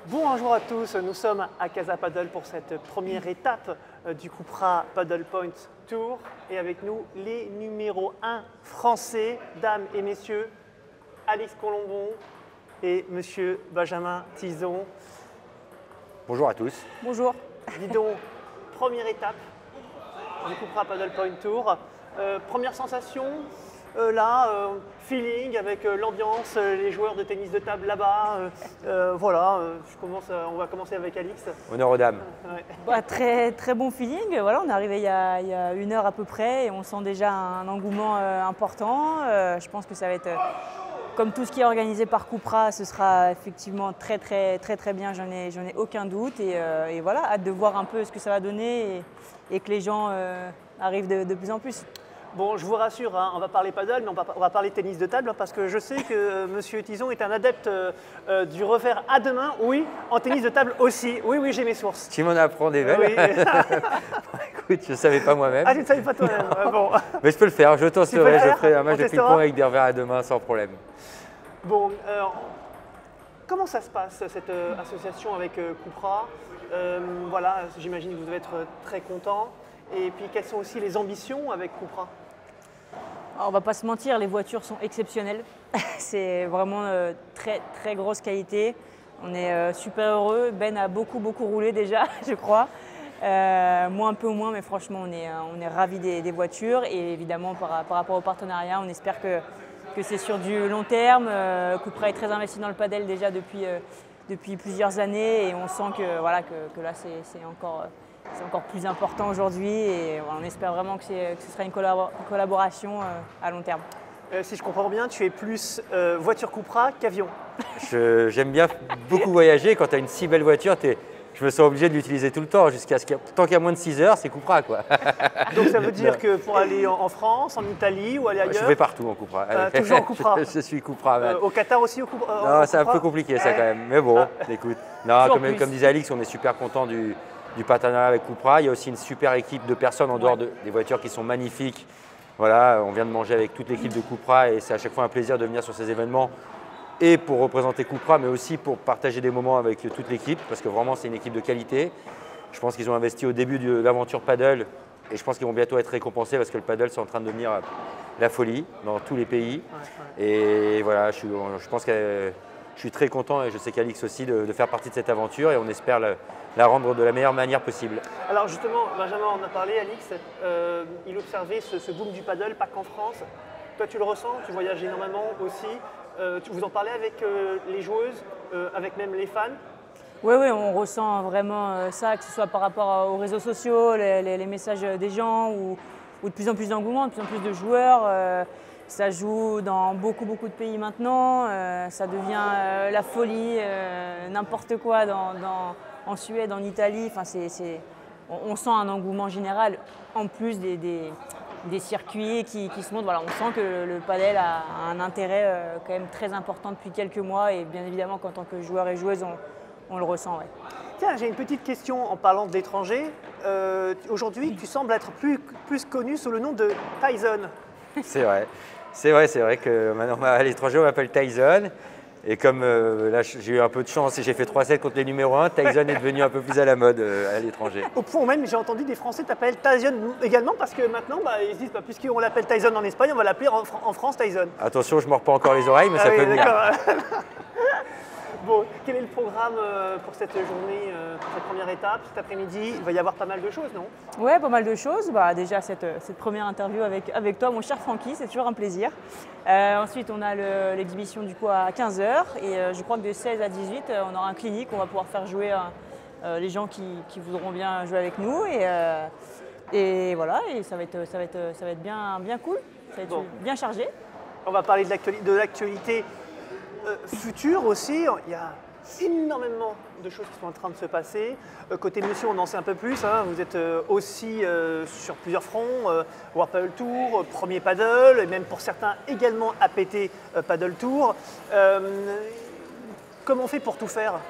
Bonjour à tous, nous sommes à Casa Paddle pour cette première étape du Cupra Paddle Point Tour et avec nous les numéros 1 français, dames et messieurs, Alix Colombon et monsieur Benjamin Tison. Bonjour à tous. Bonjour. Dis donc, première étape du Cupra Paddle Point Tour. Première sensation, feeling avec l'ambiance, les joueurs de tennis de table là-bas. On va commencer avec Alix. Honneur aux dames. Ouais. Bah, très bon feeling. Voilà, on est arrivé il y a 1 heure à peu près et on sent déjà un engouement important. Je pense que ça va être, comme tout ce qui est organisé par Cupra, ce sera effectivement très bien, j'en ai aucun doute. Et voilà, hâte de voir un peu ce que ça va donner et que les gens arrivent de plus en plus. Bon, je vous rassure, hein, on va parler paddle, mais on va parler tennis de table, parce que je sais que monsieur Tison est un adepte du revers à deux mains, oui, en tennis de table aussi. Oui, j'ai mes sources. Tu m'en apprends des belles. Oui. Écoute, je ne savais pas moi-même. Ah, tu ne savais pas toi-même. Bon. Mais je peux le faire, je tenterai, je ferai un match On de testera. ping-pong avec des revers à deux mains sans problème. Bon, comment ça se passe, cette association avec Cupra? Voilà, j'imagine que vous devez être très content. Et puis, quelles sont aussi les ambitions avec Cupra? Alors, on va pas se mentir, les voitures sont exceptionnelles. C'est vraiment très grosse qualité. On est super heureux. Ben a beaucoup roulé déjà, je crois. Moi un peu moins, mais franchement on est ravis des voitures. Et évidemment par rapport au partenariat, on espère que c'est sur du long terme. Cupra est très investi dans le padel déjà depuis plusieurs années et on sent que là c'est encore plus important aujourd'hui et voilà, on espère vraiment que ce sera une collaboration à long terme. Si je comprends bien, tu es plus voiture Cupra qu'avion. J'aime bien beaucoup voyager. Quand tu as une si belle voiture, je me sens obligé de l'utiliser tout le temps. Tant qu'il y a moins de 6 heures, c'est Cupra, quoi. Donc ça veut dire que pour aller en France, en Italie ou aller ailleurs… Je vais partout en Cupra. Toujours en Cupra. Je suis Cupra. Au Qatar aussi au Cupra? Non, c'est un peu compliqué ça quand même. Mais bon, écoute. Non, Toujours comme disait Alix, on est super content du partenariat avec Cupra. Il y a aussi une super équipe de personnes en dehors des voitures qui sont magnifiques. Voilà, on vient de manger avec toute l'équipe de Cupra et c'est à chaque fois un plaisir de venir sur ces événements et pour représenter Cupra, mais aussi pour partager des moments avec toute l'équipe parce que vraiment c'est une équipe de qualité. Je pense qu'ils ont investi au début de l'aventure paddle et je pense qu'ils vont bientôt être récompensés parce que le paddle c'est en train de devenir la folie dans tous les pays. Et voilà, je pense que je suis très content et je sais qu'Alix aussi de faire partie de cette aventure et on espère la rendre de la meilleure manière possible. Alors justement, Benjamin en a parlé, Alix, il observait ce boom du paddle, pas qu'en France. Toi tu le ressens, tu voyages énormément aussi. Vous en parlez avec les joueuses, avec même les fans? Oui, on ressent vraiment ça, que ce soit par rapport aux réseaux sociaux, les messages des gens ou de plus en plus d'engouement, de plus en plus de joueurs. Ça joue dans beaucoup de pays maintenant. Ça devient la folie, n'importe quoi en Suède, en Italie. Enfin, on sent un engouement général en plus des circuits qui se montrent. Voilà, on sent que le padel a un intérêt quand même très important depuis quelques mois et bien évidemment qu'en tant que joueur et joueuse, on le ressent. Ouais. Tiens, j'ai une petite question en parlant d'étrangers. Aujourd'hui, tu sembles être plus connu sous le nom de Tyson. C'est vrai que maintenant à l'étranger on m'appelle Tyson. Et comme là j'ai eu un peu de chance et j'ai fait 3-7 contre les numéros 1, Tyson est devenu un peu plus à la mode à l'étranger. Au point où même j'ai entendu des Français t'appellent Tyson également parce que maintenant ils se disent puisqu'on l'appelle Tyson en Espagne, on va l'appeler en France Tyson. Attention, je ne mords pas encore les oreilles, mais ça peut venir. Bon, quel est le programme pour cette journée, pour cette première étape, cet après-midi? Il va y avoir pas mal de choses, non? Ouais, pas mal de choses. Déjà, cette première interview avec toi, mon cher Francky, c'est toujours un plaisir. Ensuite, on a l'exhibition du coup à 15h et je crois que de 16 à 18, on aura un clinique, on va pouvoir faire jouer les gens qui voudront bien jouer avec nous et voilà, et ça va être bien cool, ça va être bien chargé. On va parler de l'actualité futur aussi. Il y a énormément de choses qui sont en train de se passer. Côté monsieur, on en sait un peu plus. Hein. Vous êtes aussi sur plusieurs fronts. World Paddle Tour, premier paddle, et même pour certains également APT Paddle Tour. Comment on fait pour tout faire?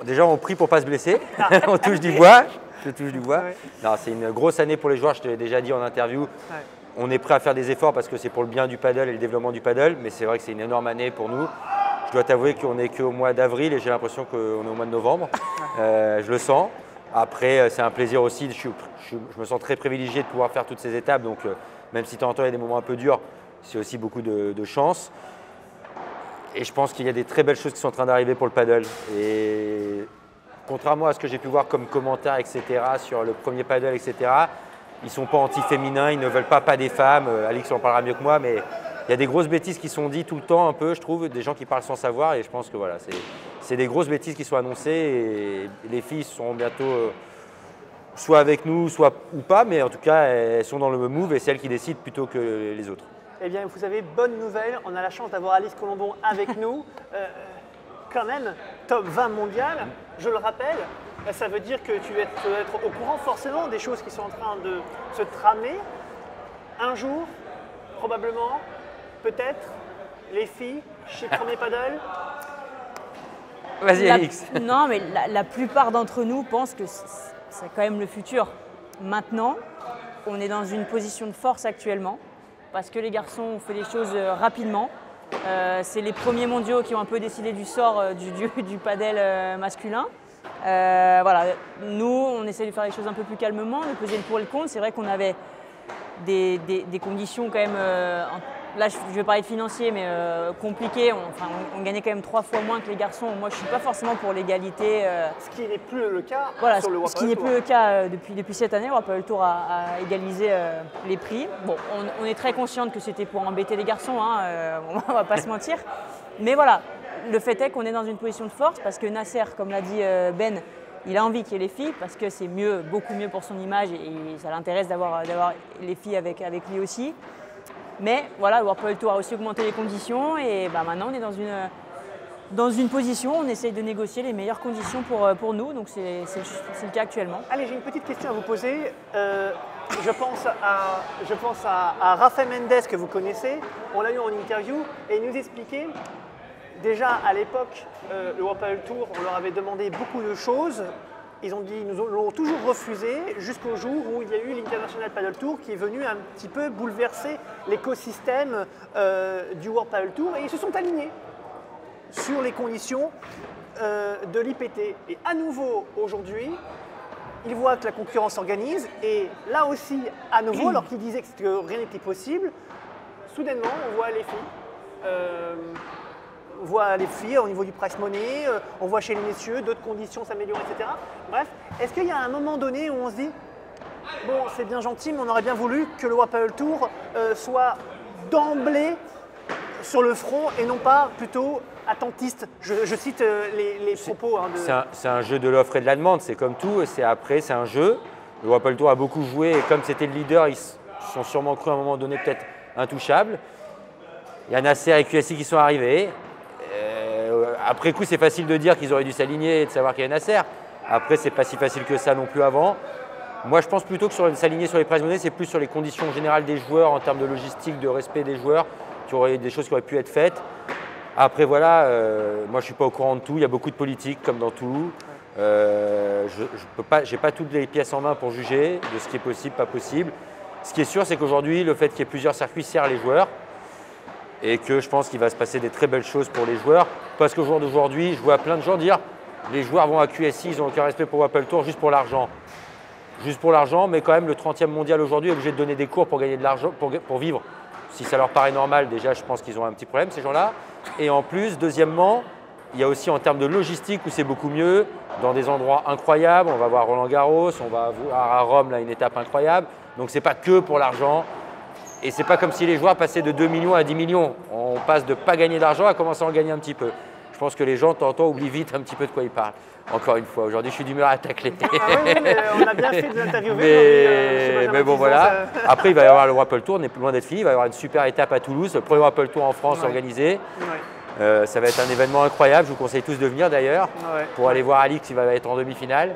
Déjà, on prie pour ne pas se blesser. On touche du bois. Je touche du bois. Ouais. Non, c'est une grosse année pour les joueurs, je te l'ai déjà dit en interview. Ouais. On est prêt à faire des efforts parce que c'est pour le bien du paddle et le développement du paddle, mais c'est vrai que c'est une énorme année pour nous. Je dois t'avouer qu'on n'est qu'au mois d'avril et j'ai l'impression qu'on est au mois de novembre. Je le sens. Après, c'est un plaisir aussi. Je me sens très privilégié de pouvoir faire toutes ces étapes. Donc, même si de temps en temps, il y a des moments un peu durs, c'est aussi beaucoup de chance. Et je pense qu'il y a des très belles choses qui sont en train d'arriver pour le paddle. Et contrairement à ce que j'ai pu voir comme commentaires, etc., sur le premier paddle, etc., ils ne sont pas anti-féminins, ils ne veulent pas des femmes. Alix en parlera mieux que moi, mais il y a des grosses bêtises qui sont dites tout le temps un peu, je trouve, des gens qui parlent sans savoir. Et je pense que voilà, c'est des grosses bêtises qui sont annoncées. Et les filles seront bientôt soit avec nous, soit ou pas, mais en tout cas, elles sont dans le move et c'est elles qui décident plutôt que les autres. Eh bien, vous savez, bonne nouvelle, on a la chance d'avoir Alix Colombon avec nous. Quand même, top 20 mondial, je le rappelle, ça veut dire que tu dois être au courant forcément des choses qui sont en train de se tramer. Un jour, probablement, peut-être, les filles chez Premier Paddle. Vas-y, Alix. Non, mais la plupart d'entre nous pensent que c'est quand même le futur. Maintenant, on est dans une position de force actuellement. Parce que les garçons ont fait les choses rapidement. C'est les premiers mondiaux qui ont un peu décidé du sort du paddle masculin. Voilà. Nous, on essaie de faire les choses un peu plus calmement, de peser le pour et le contre. C'est vrai qu'on avait des conditions quand même, là je vais parler de financier, mais compliquées. On gagnait quand même 3 fois moins que les garçons. Moi, je ne suis pas forcément pour l'égalité. Ce qui n'est plus le cas voilà, sur le World ce qui n'est plus le cas depuis cette année. Le World Padel Tour a égalisé les prix. Bon, on est très consciente que c'était pour embêter les garçons, hein, on ne va pas se mentir. Mais voilà, le fait est qu'on est dans une position de force parce que Nasser, comme l'a dit Ben, il a envie qu'il y ait les filles parce que c'est mieux, beaucoup mieux pour son image et ça l'intéresse d'avoir les filles avec lui aussi. Mais voilà, le World Padel Tour a aussi augmenté les conditions et maintenant on est dans une position où on essaye de négocier les meilleures conditions pour nous, donc c'est le cas actuellement. Allez, j'ai une petite question à vous poser. Je pense à Rafael Mendes que vous connaissez. On l'a eu en interview et il nous expliquait. Déjà à l'époque, le World Padel Tour, on leur avait demandé beaucoup de choses. Ils nous l'ont toujours refusé jusqu'au jour où il y a eu l'International Padel Tour qui est venu un petit peu bouleverser l'écosystème du World Padel Tour et ils se sont alignés sur les conditions de l'IPT. Et à nouveau aujourd'hui, ils voient que la concurrence s'organise et là aussi, à nouveau, alors qu'ils disaient que rien n'était possible, soudainement on voit les filles. On voit les filles au niveau du price money, on voit chez les messieurs, d'autres conditions s'améliorent, etc. Bref, est-ce qu'il y a un moment donné où on se dit bon, c'est bien gentil, mais on aurait bien voulu que le World Padel Tour soit d'emblée sur le front et non pas plutôt attentiste. Je cite les propos. C'est un jeu de l'offre et de la demande, c'est comme tout, c'est un jeu. Le World Padel Tour a beaucoup joué et comme c'était le leader, ils se sont sûrement cru à un moment donné peut-être intouchables. Il y a Nasser et QSI qui sont arrivés. Après coup, c'est facile de dire qu'ils auraient dû s'aligner et de savoir qu'il y a Nasser. Après, c'est pas si facile que ça non plus avant. Moi, je pense plutôt que s'aligner sur les prize money, c'est plus sur les conditions générales des joueurs en termes de logistique, de respect des joueurs, des choses qui auraient pu être faites. Après, voilà, moi, je suis pas au courant de tout. Il y a beaucoup de politique, comme dans tout. Je n'ai pas toutes les pièces en main pour juger de ce qui est possible, pas possible. Ce qui est sûr, c'est qu'aujourd'hui, le fait qu'il y ait plusieurs circuits sert les joueurs. Et que je pense qu'il va se passer des très belles choses pour les joueurs. Parce qu'au jour d'aujourd'hui, je vois plein de gens dire les joueurs vont à QSI, ils n'ont aucun respect pour World Padel Tour juste pour l'argent. Juste pour l'argent, mais quand même le 30e mondial aujourd'hui est obligé de donner des cours pour gagner de l'argent, pour vivre. Si ça leur paraît normal, déjà je pense qu'ils ont un petit problème ces gens-là. Et en plus, deuxièmement, il y a aussi en termes de logistique où c'est beaucoup mieux, dans des endroits incroyables. On va voir Roland Garros, on va voir à Rome là, une étape incroyable. Donc c'est pas que pour l'argent. Et c'est pas comme si les joueurs passaient de 2 millions à 10 millions. On passe de pas gagner d'argent à commencer à en gagner un petit peu. Je pense que les gens, tantôt, oublient vite un petit peu de quoi ils parlent. Encore une fois, aujourd'hui, je suis d'humeur à tacler. Ah oui, mais on a bien fait de l'interviewer. Mais bon, voilà. Après, il va y avoir le World Padel Tour, on n'est plus loin d'être fini. Il va y avoir une super étape à Toulouse, le premier World Padel Tour en France organisé. Ouais. Ça va être un événement incroyable. Je vous conseille tous de venir d'ailleurs pour aller voir Alix qui va être en demi-finale.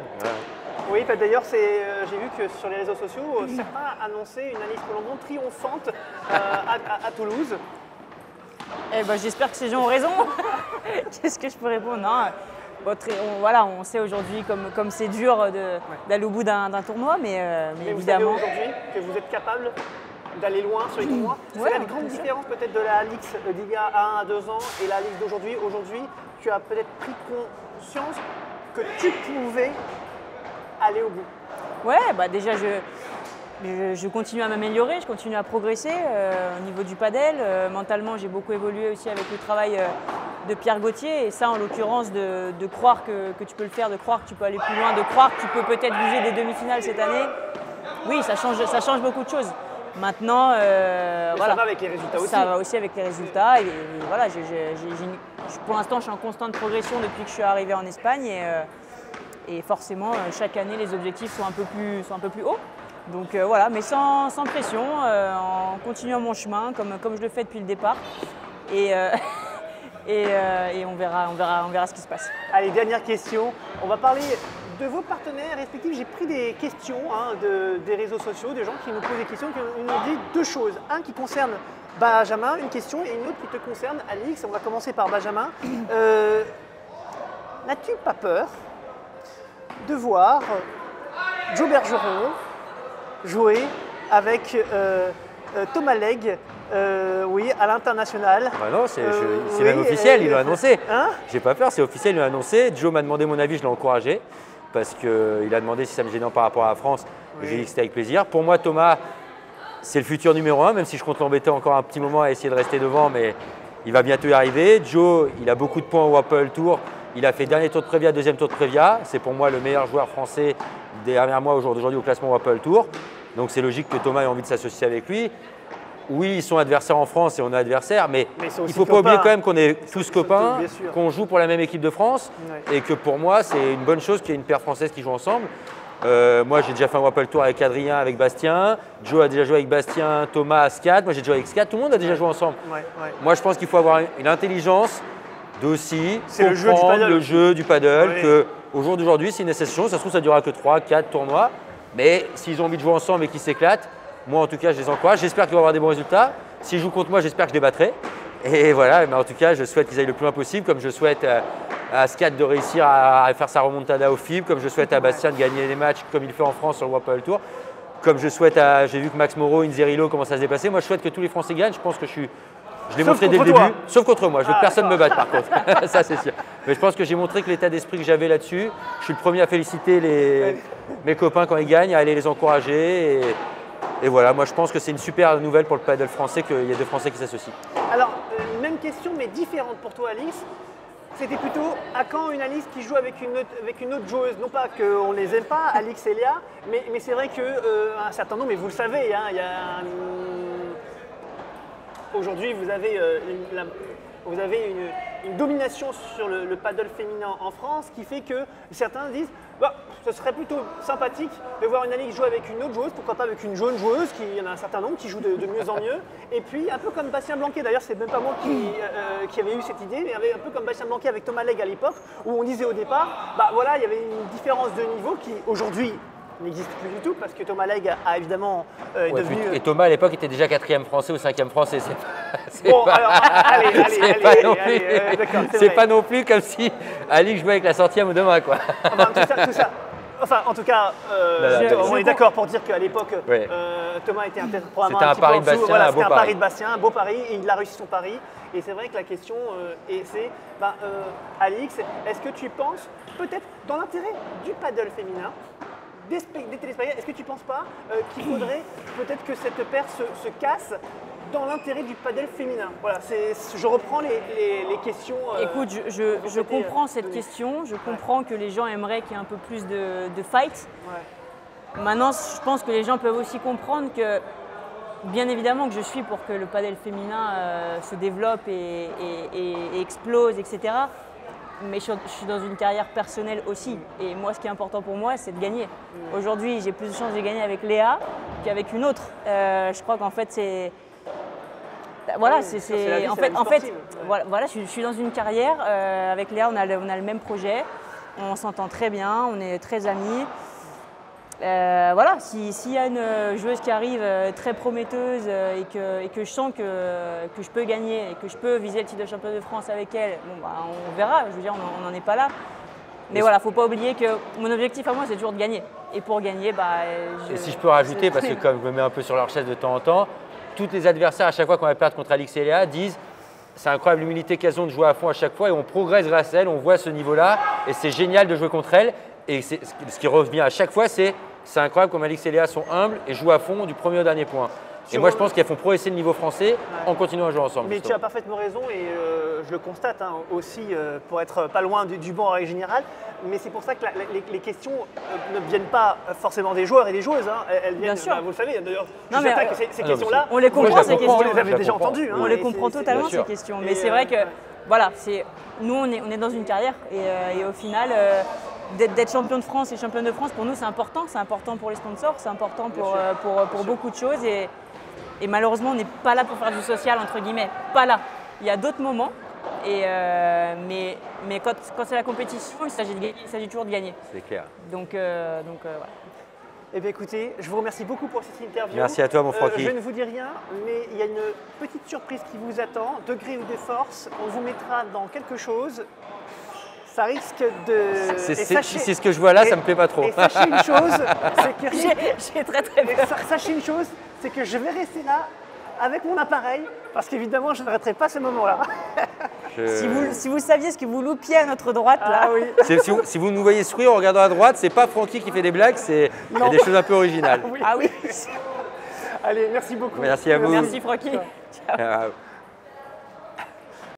Oui, d'ailleurs, j'ai vu que sur les réseaux sociaux, certains annonçaient une Alix Colombon triomphante à Toulouse. Eh ben, j'espère que ces gens ont raison. Qu'est-ce que je peux répondre? Non. Voilà, on sait aujourd'hui comme c'est dur d'aller au bout d'un tournoi, mais évidemment. Vous savez aujourd'hui que vous êtes capable d'aller loin sur les tournois. Ouais, C'est la grande différence peut-être de la Alix d'il y a 1 à 2 ans et la Alix d'aujourd'hui. Aujourd'hui, tu as peut-être pris conscience que tu pouvais aller au bout. Ouais, bah déjà je continue à m'améliorer, je continue à progresser au niveau du padel. Mentalement, j'ai beaucoup évolué aussi avec le travail de Pierre Gauthier. Et ça, en l'occurrence, de croire que tu peux le faire, de croire que tu peux aller plus loin, de croire que tu peux peut-être viser des demi-finales cette année. Oui, ça change beaucoup de choses. Maintenant, voilà. Ça va avec les résultats aussi. Ça va aussi avec les résultats. Et voilà, pour l'instant, je suis en constante progression depuis que je suis arrivé en Espagne. Et forcément, chaque année, les objectifs sont un peu plus hauts. Donc voilà, mais sans pression, en continuant mon chemin, comme je le fais depuis le départ. Et on verra ce qui se passe. Allez, dernière question. On va parler de vos partenaires respectifs. J'ai pris des questions des réseaux sociaux, des gens qui nous posent des questions, qui nous disent 2 choses. Un qui concerne Benjamin, une question, et une autre qui te concerne, Alix. On va commencer par Benjamin. N'as-tu pas peur de voir Joe Bergeron jouer avec Thomas Legge à l'international? Bah non, c'est même officiel, il l'a annoncé. Hein? J'ai pas peur, c'est officiel, il l'a annoncé. Joe m'a demandé mon avis, je l'ai encouragé parce qu'il a demandé si ça me gênait par rapport à la France. Oui. J'ai dit que c'était avec plaisir. Pour moi, Thomas, c'est le futur numéro 1, même si je compte l'embêter encore un petit moment à essayer de rester devant, mais il va bientôt y arriver. Joe, il a beaucoup de points au Apple Tour. Il a fait dernier tour de Prévia, deuxième tour de Prévia. C'est pour moi le meilleur joueur français des derniers mois au jour d'aujourd'hui au classement au Apple Tour. Donc c'est logique que Thomas ait envie de s'associer avec lui. Oui, ils sont adversaires en France et on est adversaires, mais il ne faut pas oublier quand même qu'on est tous copains, qu'on joue pour la même équipe de France et que pour moi, c'est une bonne chose qu'il y ait une paire française qui joue ensemble. Moi, j'ai déjà fait un Apple Tour avec Adrien, avec Bastien. Joe a déjà joué avec Bastien, Thomas, Scat. Moi, j'ai déjà joué avec Scat. Tout le monde a déjà joué ensemble. Moi, je pense qu'il faut avoir une intelligence d'aussi comprendre le jeu du paddle, que au jour d'aujourd'hui, c'est une exception. Ça se trouve, ça ne durera que 3, 4 tournois. Mais s'ils ont envie de jouer ensemble et qu'ils s'éclatent, moi, en tout cas, je les encourage. J'espère qu'ils vont avoir des bons résultats. S'ils jouent contre moi, j'espère que je les battrai. Et voilà, mais en tout cas, je souhaite qu'ils aillent le plus loin possible, comme je souhaite à Scat de réussir à faire sa remontada au FIB, comme je souhaite à Bastien de gagner les matchs comme il fait en France sur le World Padel Tour, comme je souhaite à… J'ai vu que Max Moreau, Inzerilo commencent à se dépasser. Moi, je souhaite que tous les Français gagnent. Je pense que je l'ai montré dès le début, sauf contre moi. Je veux que personne ne me batte, par contre. Ça, c'est sûr. Mais je pense que j'ai montré que l'état d'esprit que j'avais là-dessus, je suis le premier à féliciter mes copains quand ils gagnent, à aller les encourager. Et voilà, moi je pense que c'est une super nouvelle pour le paddle français qu'il y ait 2 Français qui s'associent. Alors, même question mais différente pour toi, Alix. C'était plutôt à quand une Alix qui joue avec une autre joueuse? Non pas qu'on ne les aime pas, Alix et Léa, mais c'est vrai qu'un certain nombre, mais vous le savez, hein, aujourd'hui vous avez une domination sur le paddle féminin en France qui fait que certains disent bah, ce serait plutôt sympathique de voir une Alix jouer avec une autre joueuse, pourquoi pas avec une jeune joueuse, il y en a un certain nombre qui jouent de mieux en mieux. Et puis un peu comme Bastien Blanquet, d'ailleurs c'est même pas moi qui avait eu cette idée, mais un peu comme Bastien Blanquet avec Thomas Legge à l'époque, où on disait au départ, bah voilà, il y avait une différence de niveau qui aujourd'hui n'existe plus du tout parce que Thomas Legge a évidemment devenu… Et Thomas à l'époque était déjà 4e français ou 5e français. Bon, alors, allez, d'accord. C'est pas non plus comme si Alix jouait avec la 100e ou demain, quoi. Enfin, tout ça. Enfin, en tout cas, on est d'accord pour dire qu'à l'époque, Thomas était probablement c'était un pari de Bastien, voilà, c'était un pari de Bastien, un beau pari, et il a réussi son pari. Et c'est vrai que la question, c'est, Alix, est-ce que tu penses, peut-être dans l'intérêt du paddle féminin, des téléspectateurs, est-ce que tu ne penses pas qu'il faudrait peut-être que cette paire se casse dans l'intérêt du paddle féminin? Voilà, je reprends les questions. Écoute, je comprends cette question, je comprends que les gens aimeraient qu'il y ait un peu plus de fight. Ouais. Maintenant, je pense que les gens peuvent aussi comprendre que, bien évidemment que je suis pour que le paddle féminin se développe et explose, etc. Mais je suis dans une carrière personnelle aussi. Et moi, ce qui est important pour moi, c'est de gagner. Aujourd'hui, j'ai plus de chances de gagner avec Léa qu'avec une autre. Je crois qu'en fait, c'est… Voilà, voilà, je suis dans une carrière. Avec Léa, on a le même projet. On s'entend très bien, on est très amis. Voilà, s'il y a une joueuse qui arrive très prometteuse et que je sens que je peux gagner et que je peux viser le titre de championne de France avec elle, bon, on verra. Je veux dire, on n'en est pas là. Mais voilà, il ne faut pas oublier que mon objectif à moi, c'est toujours de gagner. Et pour gagner, Et si je peux rajouter, parce que comme je me mets un peu sur leur chaise de temps en temps, tous les adversaires, à chaque fois qu'on va perdre contre Alix et Léa, disent c'est incroyable l'humilité qu'elles ont de jouer à fond à chaque fois et on progresse grâce à elles, on voit ce niveau-là et c'est génial de jouer contre elles. Et ce qui revient à chaque fois, c'est incroyable comme Alix et Léa sont humbles et jouent à fond du premier au dernier point. Et moi, je pense qu'elles font progresser le niveau français en continuant à jouer ensemble. Mais tu as parfaitement raison et je le constate aussi pour être pas loin du banc en règle générale. Mais c'est pour ça que les questions ne viennent pas forcément des joueurs et des joueuses. Elles viennent, vous le savez, d'ailleurs, ces questions-là, on les comprend, ces questions. On les avait déjà entendues. On les comprend totalement, ces questions. Mais c'est vrai que, voilà, nous, on est dans une carrière et au final, d'être champion de France et championne de France, pour nous, c'est important. C'est important pour les sponsors, c'est important pour beaucoup de choses. Et malheureusement, on n'est pas là pour faire du social, entre guillemets. Pas là. Il y a d'autres moments. Mais quand c'est la compétition, il s'agit toujours de gagner. C'est clair. Donc voilà. Eh bien écoutez, je vous remercie beaucoup pour cette interview. Merci à toi mon Francky. Je ne vous dis rien, mais il y a une petite surprise qui vous attend. De gré ou de force, on vous mettra dans quelque chose. Ça risque de… C'est ce que je vois là, ça me plaît pas trop. Et sachez une chose, c'est que… J'ai très peur. Sachez une chose, c'est que je vais rester là avec mon appareil, parce qu'évidemment, je n'arrêterai pas ce moment-là. Si vous saviez ce que vous loupiez à notre droite, là… oui. Si vous nous voyez sourire en regardant à droite, c'est pas Francky qui fait des blagues, il y a des choses un peu originales. Ah oui. Allez, merci beaucoup. Merci à vous. Merci Francky. Ciao.